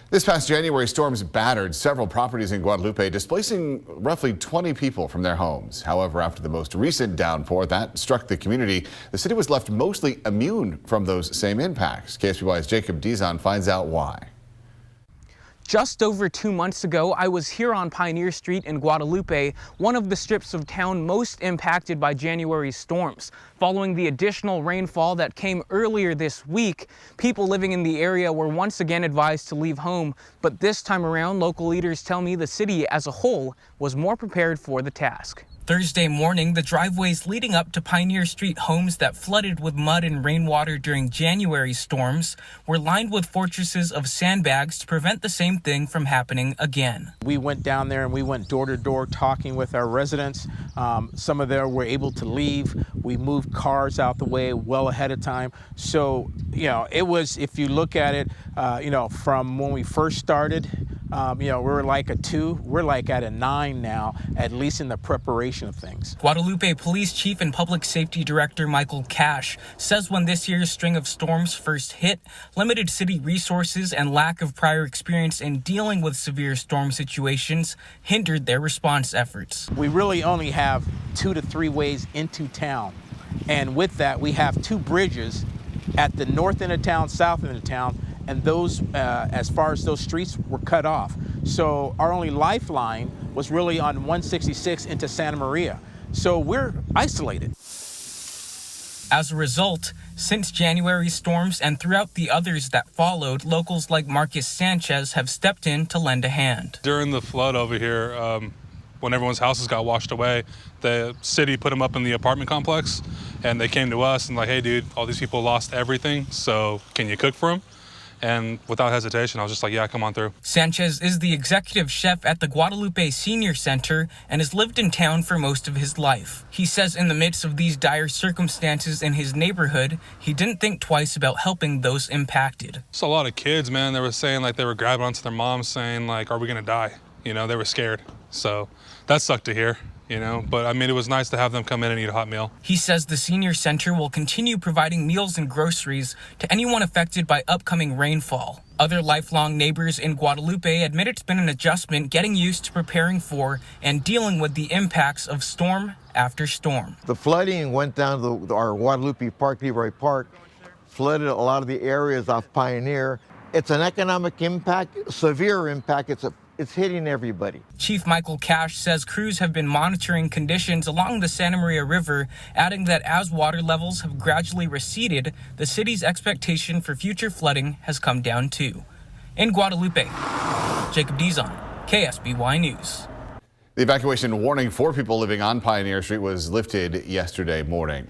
This past January, storms battered several properties in Guadalupe, displacing roughly 20 people from their homes. However, after the most recent downpour that struck the community, the city was left mostly immune from those same impacts. KSBY's Jacob Dizon finds out why. Just over 2 months ago, I was here on Pioneer Street in Guadalupe, one of the strips of town most impacted by January's storms. Following the additional rainfall that came earlier this week, people living in the area were once again advised to leave home. But this time around, local leaders tell me the city as a whole was more prepared for the task. Thursday morning, the driveways leading up to Pioneer Street homes that flooded with mud and rainwater during January's storms were lined with fortresses of sandbags to prevent the same thing from happening again. We went down there and we went door to door talking with our residents. Some of them were able to leave. We moved cars out the way well ahead of time. So, it was, if you look at it, from when we first started, we were like a 2. We're like at a 9 now, at least in the preparation of things. Guadalupe Police Chief and Public Safety Director Michael Cash says when this year's string of storms first hit, limited city resources and lack of prior experience in dealing with severe storm situations hindered their response efforts. We really only have 2 to 3 ways into town. And with that, we have 2 bridges at the north end of town, south end of town, and those, as far as those streets, were cut off. So our only lifeline was really on 166 into Santa Maria. So we're isolated. As a result, since January's storms and throughout the others that followed, locals like Marcus Sanchez have stepped in to lend a hand. During the flood over here, when everyone's houses got washed away, the city put them up in the apartment complex, and they came to us and like, hey dude, all these people lost everything, so can you cook for them? And without hesitation, I was just like, yeah, come on through. Sanchez is the executive chef at the Guadalupe Senior Center and has lived in town for most of his life. He says in the midst of these dire circumstances in his neighborhood, he didn't think twice about helping those impacted. So a lot of kids, man, they were saying like they were grabbing onto their moms saying like, are we gonna die? They were scared. So that sucked to hear. But I mean, it was nice to have them come in and eat a hot meal. He says the senior center will continue providing meals and groceries to anyone affected by upcoming rainfall. Other lifelong neighbors in Guadalupe admit it's been an adjustment getting used to preparing for and dealing with the impacts of storm after storm. The flooding went down to our Guadalupe Park, Leroy Park, flooded a lot of the areas off Pioneer. It's an economic impact, severe impact. It's hitting everybody. Chief Michael Cash says crews have been monitoring conditions along the Santa Maria River, adding that as water levels have gradually receded, the city's expectation for future flooding has come down too. In Guadalupe, Jacob Dizon, KSBY News. The evacuation warning for people living on Pioneer Street was lifted yesterday morning.